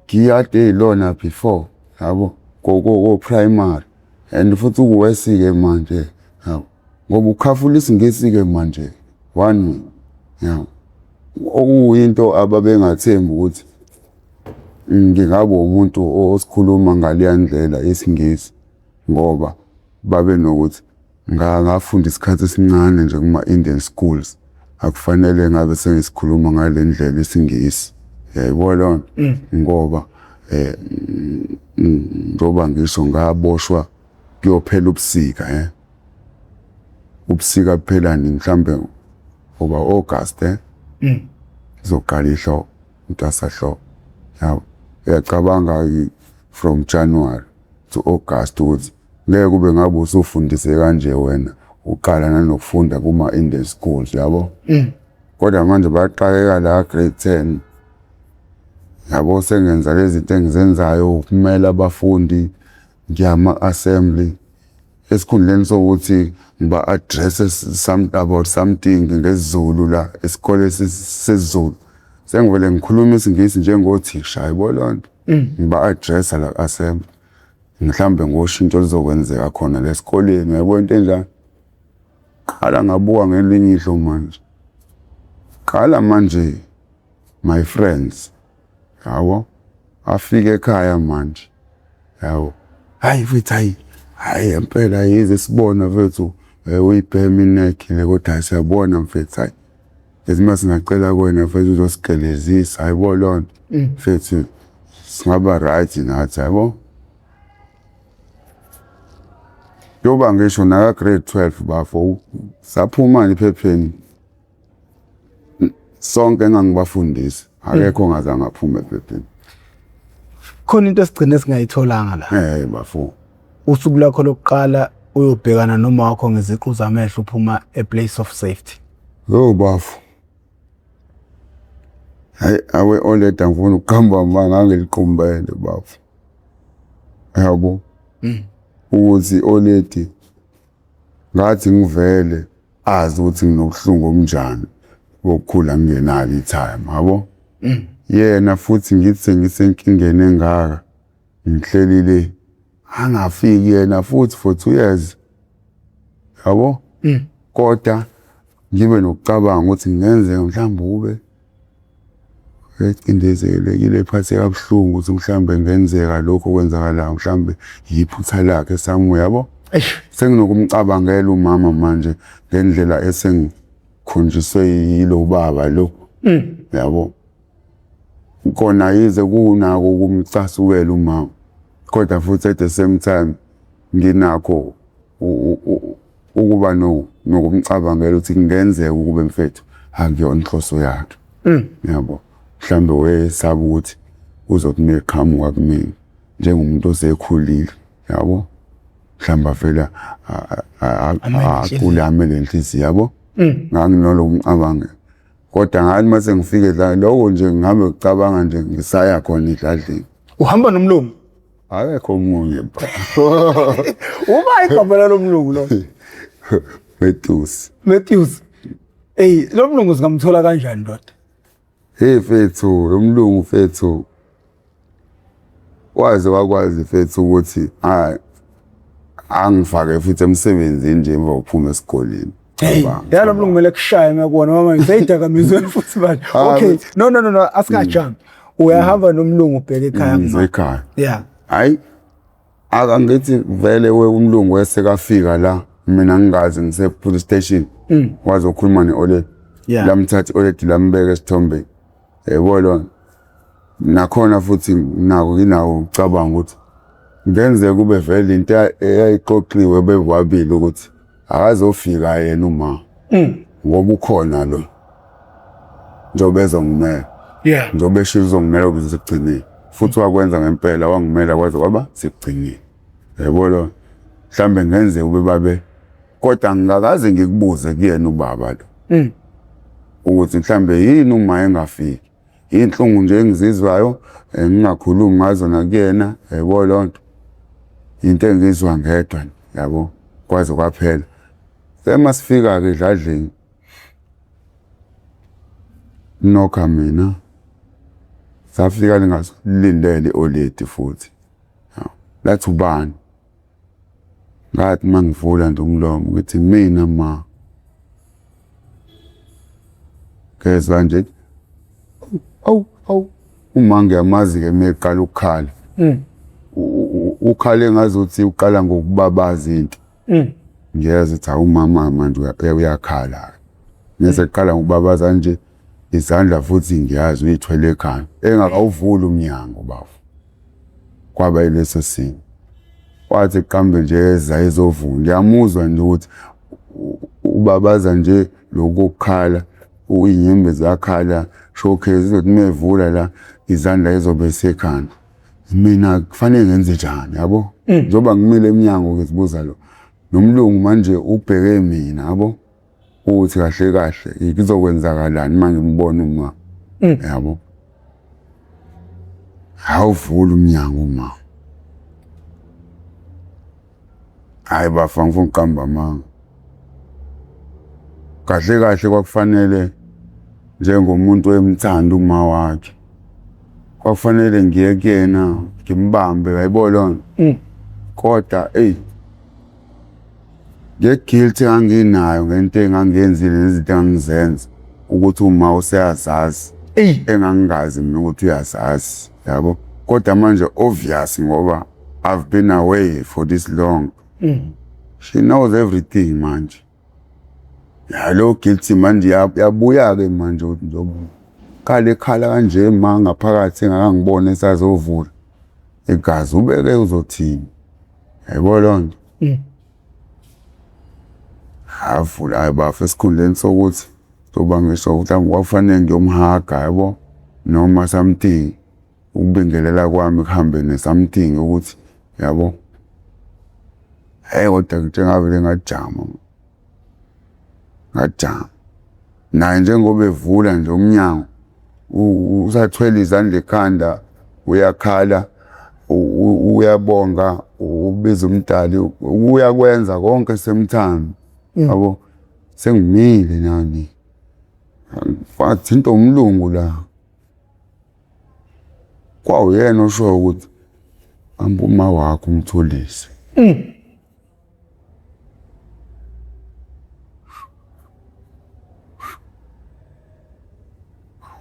ngiyade lona before, yabo, go primary. And futhi ukuwesike manje, yabo, ngoba ukhafula isingisi-ke manje 1, yabo. Okuyinto ababengathembi ukuthi ngingaba umuntu osikhuluma ngaleya ndlela isingisi, ngoba babe nokuthi ngafunda isikhathi esincane nje kuma-Indian schools, akufanele ngabe sengisikhuluma ngale ndlela isingisi, yayibona. Ngoba njengoba ngisho ngaboshwa kuyophela ubusika, ubusika kuphela nini mhlambe ngoba August, izoqala ihlobo, uNtasahlobo, yabo. Uyacabanga from January to August ukuthi ngeke kube ngabe usufundise kanje wena uqala nanokufunda kuma-Indian schools, yabo. Kodwa manje baqhakeka la grade 10, yabo, sengenza lezi zinto engizenzayo, ukumela abafundi ngiyama-assembly esikhundleni sokuthi ngiba-address about something ngesiZulu la esikole sesiZulu. Sengivele ngikhuluma isingisi njengothisha, yabo lonto. Ngiba-addressa la assembly. Mhlawumbe ngoshintsho lizokwenzeka khona lesikoleni, yabo into enjani. Qala ngabuka ngelinye ihlo manje. Qala manje my friends, yabo, afike ekhaya manje, yabo. Hayi futhi hayi impela yize sibona mfethu uyibhema inekhi kodwa siyabona mfethu, hayi ezima singacela kuwena mfethu uzosigelezisa, hayibo lonto mfethu singaba right nathi, yabo. Yoba ngisho naka grade 12 bafo saphuma iphepheni sonke engangibafundisa akekho ongazange aphume ephepheni. Khona into esigcine singayitholanga la. Bafo. Usuku lakho lokuqala uyobhekana noma wakho ngeziqu zamehlo uphuma place of safety. Bafo. Hayi awe oleda ngifuna ukuhamba ngangeliqumbele bafo. Yabo. Uthi oledi ngathi ngivele azi ukuthi nginobuhlungu omnjani bokukhula ngingenalo itime yabo. Yena futhi ngithi ngisenkingeni engaka ngihlelile angafiki yena futhi for 2 years yabo. Kodwa ngibe nokucabanga ukuthi ngenze mhlawumbe ube indezekile ephathe kabuhlungu ukuthi mhlawumbe ngenzeka lokho kwenzakala mhlawumbe yiphutha lakhe somewhere yabo. Senginokumcabangela umama manje ngendlela esengikhonjiswe yilo baba lo yabo. Kona yize kunako ukumcasukela umama kodwa futhi at the same time nginakho ukuba nokumcabangela ukuthi kungenzeka ukube mfethu akuyona inhloso yakhe yabo. Mhlambe wesaba ukuthi uzothi neqhamuka kumina njengomuntu osekhulile yabo. Mhlamba vela akulamele lenhliziyo yabo. Nganginolo umcabange kodwa ngathi mase ngifike la lokho nje ngihambe ukucabanga nje ngisaya khona idladleni. Uhamba nomlungu? Akekho umunye baba. Uba igama lomlungu lo? Matthews. Lo mlungu singamthola kanjani ndoda? Fethu lo mlungu fethu wakwazi fethu ukuthi angifake futhi emsebenzini nje emva kokuphuma esikoleni. Yalo mlungu kumele kushaye ngakubona mama ngiseyidakamizweni futhi manje. Okay, no asikajump. Uyahamba nomlungu ubheke ekhaya mama. Ekhaya. Yeah. Hayi akangithi vele umlungu wesekafika la mina ngingazi ngise police station wazokhuluma neOle lamthatha Oledi lambeka esithombe yebo nakhona futhi nako ucabanga ukuthi ngenze kube vele into eyayixoxiwe bebabili ukuthi akazofika yena uma ngoba ukhona lo njobe ezongimela njobe shizongimela ukuze sigcinile futhi wakwenza ngempela wangimela kwaze kwaba sigcinile yebo mhlambe ngenze ube babe kodwa ngingakaze ngikubuze kuyena ubaba lo ukuthi mhlambe yini uma engafiki inhlungu nje engizizwayo ngingakhulumi ngazo nakuyena yebo lonto into engizwa ngedwa yabo kwaze kwaphela semasifika ke edladleni nokha mina safika lingasilindele Oledi futhi lathi ubani ngathi mangivula nje umlomo ukuthi mina ma kezwa nje uma ngiyamazi ke meqala ukukhala ukhale ngazuthi uqala ngokubabaza into ngiyazi ukuthi awumama manje uyakhala ngese eqala ngokubabaza nje izandla futhi ngiyazi uyithwele ekhaya engakawuvula umnyango bafu kwaba ileso simo wathi qambe nje eza ezovula ngiyamuzwa nje ukuthi ubabaza nje lokukhala uyinyembe zakhala showcase izothi mevula la izandla ezobe sekhanda mina kufanele ngenze njani yabo njoba ngimile eminyango ngizibuza lo nomlungu manje ubheke mina yabo uthi kahle kahle ikuzokwenzakalani manje ngimbona uma yabo awuvula umnyango uma hayi bafa ngifuna uqamba manga kahle kahle kwakufanele njengomuntu emthanda uma wakhe kwakufanele ngiye kuyena ngimbambe yayibona kodwa nge-guilt enganginayo ngento engangenzile nezinto engangizenza ukuthi uma useyazazi engangingazi mina ukuthi uyazazi yabo kodwa manje obvious ngoba I've been away for this long she knows everything manje lo guilty manje yabuya ke manje ukuthi njoba kale khala kanje ma ngaphakathi engakangibone esazovula igazi ubeke uzothini yabo lonto havula ayibafa esikhundleni sokuthi Toba ngisho mhlawumbe kwafanele ngiyomhaga yabo noma something ukubingelela kwami kuhambe ne-something ukuthi yabo kodwa njengavele ngajama naye njengoba evula nje umnyango usathwele izandla ekhanda uyakhala uyabonga ubiza umdali uyakwenza konke semthando yabo sengimile nani wathinta umlungu la kwawuyena osho ukuthi ambuma wakho umtholise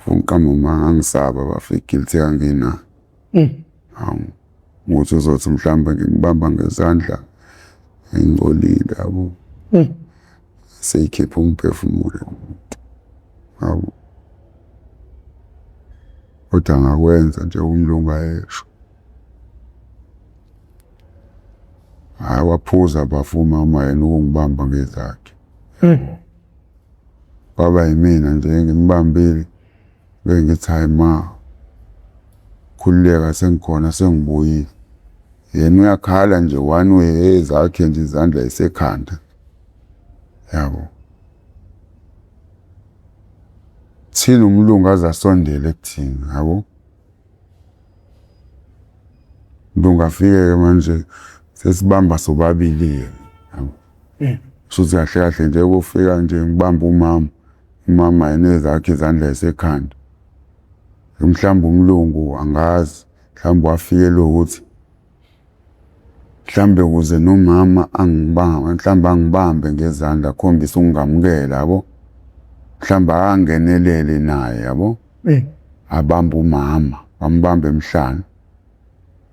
unkamama angisaba bafikile kangina ukuthi uzothi mhlawumbe ngibamba ngezandla engcolile yabo seyikhipha umphefumulo hawu kodwa ngakwenza nje umlungu ayesho waphuza bafuma uma yena ukungibamba ngezakhe kwaba yimina nje ngimbambile bengithi hayi ma khululeka sengikhona sengibuyile yena uyakhala nje wani ezakhe nje izandla esekhanda yabo thina umlungu azasondele kuthina yabo umlungu afike manje sesibamba sobabili yabo suthi kahle kahle nje ukufika nje ngibamba umama yena ezakhe izandla esekhanda mhlawumbe umlungu angazi mhlawumbe wafikele ukuthi mhlawumbe ukuze nomama mhlawumbe angibambe ngezandla akhombisa ukungamukela yabo mhlawumbe angenelele naye yabo abamba umama bambambe emhlane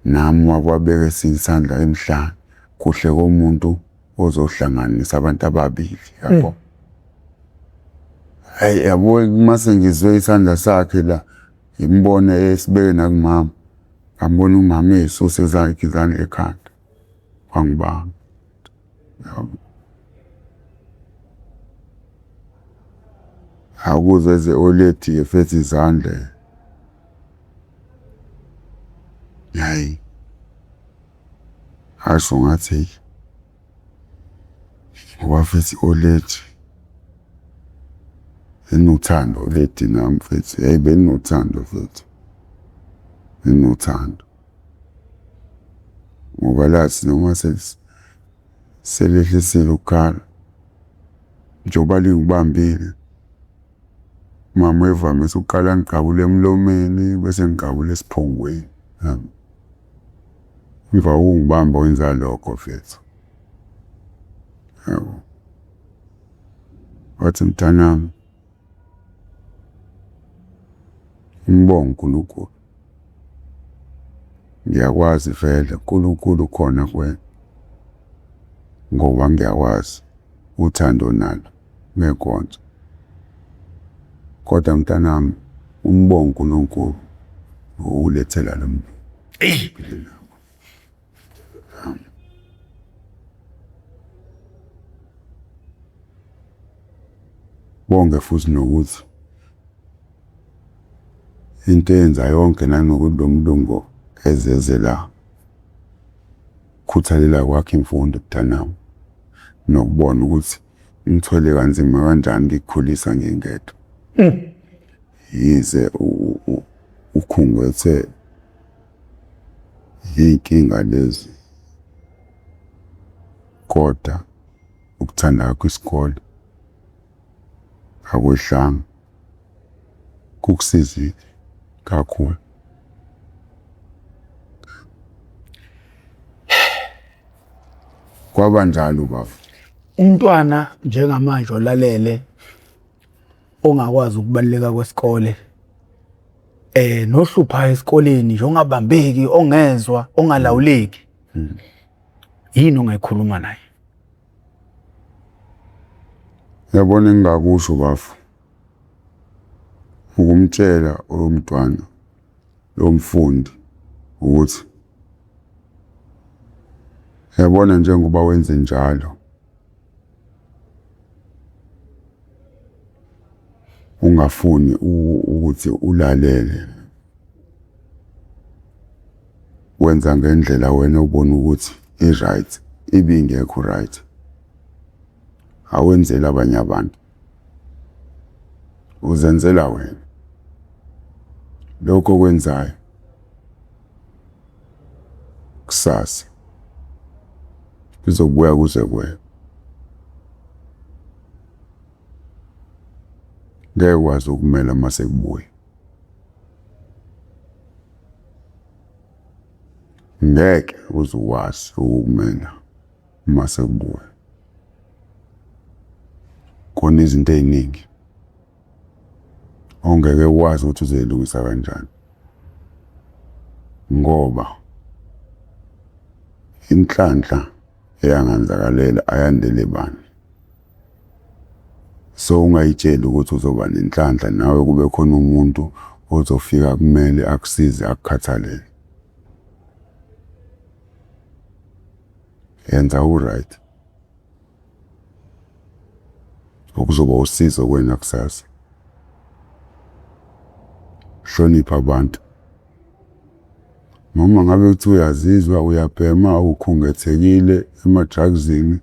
nami wakwabeka esinye isandla emhlane kuhle komuntu ozohlanganisa abantu ababili yabo yabo mase ngizwe isandla sakhe la ngimbone esibeke nakumama ngambona umama esuse zakhe izandla ekhanda wangibamba akuze ze oledi efethe izandla hayi asho ngathi wafethi oledi enothando oledi nami fethi beninothando fethi enothando ngoba lathi noma selehlisile ukukhala njengoba lingibambile mama evamise ukuqala ngigabule emlomeni bese ngigabule esiphongweni emva ungibamba wenza lokho fethu yabo wathi mntanami ngibonga uNkulunkulu ngiyakwazi vele uNkulunkulu khona kuwena ngoba ngiyakwazi uthando nalo ngekonzo kodwa mntanami umbonga uNkulunkulu ulethela lo muntu bonge futhi nokuthi into yenza yonke nanokuthi lo mlungu ezezela khuthalela kwakhe imfundo mntanami nokubona ukuthi ngithole kanzima kanjani ngikukhulisa ngingedwa yize ukhungwethe yinkinga lezi kodwa ukuthanda kwakho isikole akwehlanga kukusizile kakhulu kwaba njalo baba umntwana njengamanje olalele ongakwazi ukubaleka kwesikole nohlupha esikoleni nje ongabambeki ongezwa ongalawuleki yini ongayikhuluma naye yabona ngingakusho bafu ukumtshela umntwana lo mfundi ukuthi yabona njengoba wenze njalo ungafuni ukuthi ulalele, wenza ngendlela wena ubona ukuthi i-right ibingekho right, awenzeli abanye abantu, uzenzela wena. Lokho kwenzayo kusasa kuzobuya kuze kuwe, ngeke ukwazi ukumela mase kubuya, ngeke uzukwazi ukumela mase kubuya. Khona izinto eziningi ongeke wazi ukuthi uzelungisa kanjani, ngoba inhlanhla eyangenzakalela ayandele bani. So ungayitsheli ukuthi uzoba nenhlanhla nawe kube khona umuntu ozofika kumele akusize akukhathalele. Yenza u-right okuzoba usizo kwena kusasa. Hlonipha abantu. Noma ngabe uthi uyazizwa uyabhema ukhungethekile ema-drugsini,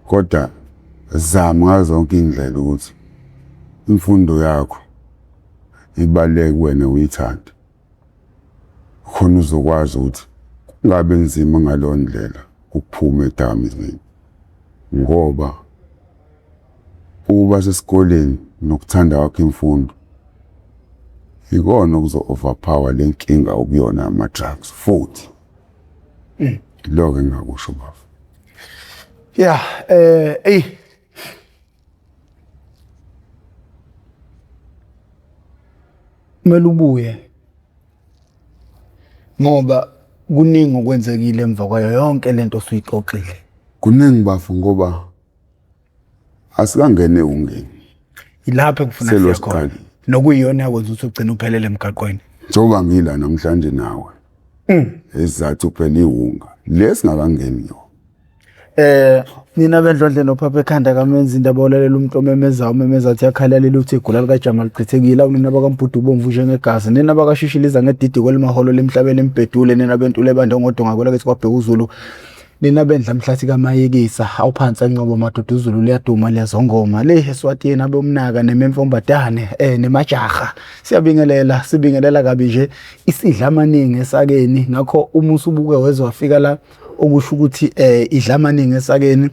kodwa zama ngazo zonke indlela ukuthi imfundo yakho ibaleke kuwena uyithande. Khona uzokwazi ukuthi kungabe nzima ngaleyo ndlela ukuphuma edakamizweni, ngoba uba sesikoleni nokuthanda kwakho imfundo ikona okuzo-overpower le nkinga okuyona ama-drugs futhi. Lokho engingakusho bafu. Kumele ubuye ngoba kuningi okwenzekile emva kwayo yonke lento osuyixoxile. Kuningi bafu ngoba asikangene ungeni. Ilapha kufuna khona nokuyiyona yakwenza ukuthi ugcine uphelele emgaqweni. Njengoba ngila namhlanje nawe esizathu uphela iwunga lesingakangeni yo. Nina bendlondle nophapha ekhanda kamenza indaba olalela umuntu omemeza athi yakhalela uthi igula lika Jamal lichithekile, unina bakaMbhudu bomvu njengegazi, nina bakashishiliza ngedidi kwelimaholo lemhlabeni embedule, nina bentule bande ngodonga kwela kethi kwabheka uZulu, nina bendla mhlathi kaMayekisa awuphansi encobo madoda uZulu liyaduma liyazongoma le eSwatini abomnaka nememfombadane nemajaha. Sibingelela kabi nje isidla amaningi esakeni, ngakho uma usubuke wezwe wafika la okusho ukuthi idla amaningi esakeni.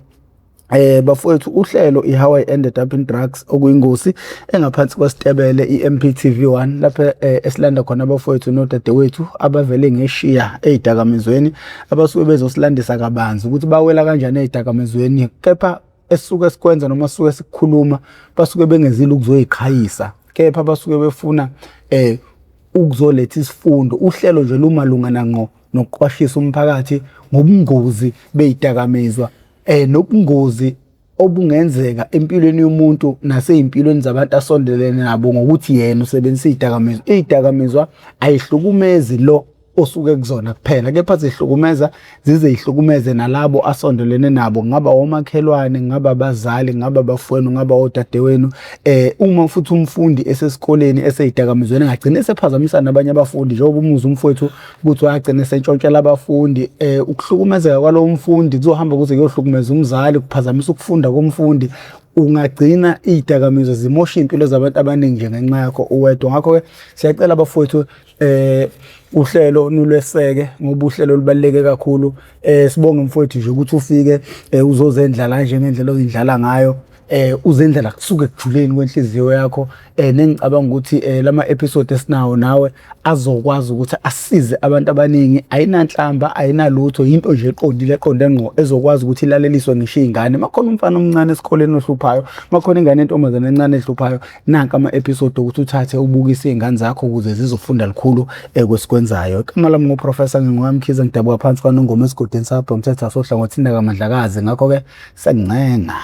Bafowethu uhlelo iHow I Ended Up in Drugs okuyingosi engaphansi kwesitebele iMPTV1 lapha esilanda khona abafowethu nodadewethu abavele ngeshiya ezidakamizweni abasuke bezosilandisa kabanzi ukuthi bawela kanjani ezidakamizweni, kepha esisuke sikwenza noma sisuke sikhuluma basuke bengezile ukuzoyikhayisa, kepha basuke befuna ukuzoletha isifundo. Uhlelo nje lumalungana ngqo nokuqwashisa umphakathi ngobungozi bezidakamizwa nobungozi obungenzeka empilweni yomuntu nasezimpilweni zabantu asondelene nabo ngokuthi yena usebenzisa izidakamizwa. Izidakamizwa ayihlukumezi lo osuke kuzona kuphela, kepha zihlukumeza zizihlukumeze nalabo asondelene nabo, ngaba omakhelwane, ngaba abazali, ngaba abafowenu, ngaba odadewenu. Uma futhi umfundi esesikoleni esezidakamizweni engagcina esephazamisa nabanye abafundi, njengoba umuzi umfowethu ukuthi wagcina esentshontshela abafundi, ukuhlukumezeka kwalo mfundi kuzohamba kuze kuyohlukumeza umzali, kuphazamisa ukufunda komfundi, ungagcina izidakamizwa zimosha impilo zabantu abaningi nje ngenxa yakho uwedwa. Ngakho ke siyacela abafowethu uhlelo nulweseke ngoba uhlelo lubaluleke kakhulu. Sibonge mfowethu nje ukuthi ufike uzozendlala nje ngendlela oyindlala ngayo, uzendlela kusuke kujuleni kwenhliziyo yakho. Nengicabanga ukuthi lama episode esinawo nawe azokwazi ukuthi asize abantu abaningi, ayinanhlamba ayinalutho, into nje eqondile eqonde ngqo ezokwazi ukuthi ilaleliswe ngisho izingane. Makhona umfana omncane esikoleni ohluphayo, makhona ingane entombazane encane ehluphayo, nanka ama episode ukuthi uthathe ubukise izingane zakho ukuze zizofunda likhulu kwesikwenzayo. Igama lami nguProfessor Ngingwamkhize, ngidabuka phansi kwaNongoma esigodini sapho umthetho asohlangothini kaMandlakazi. Ngakho ke sengincenga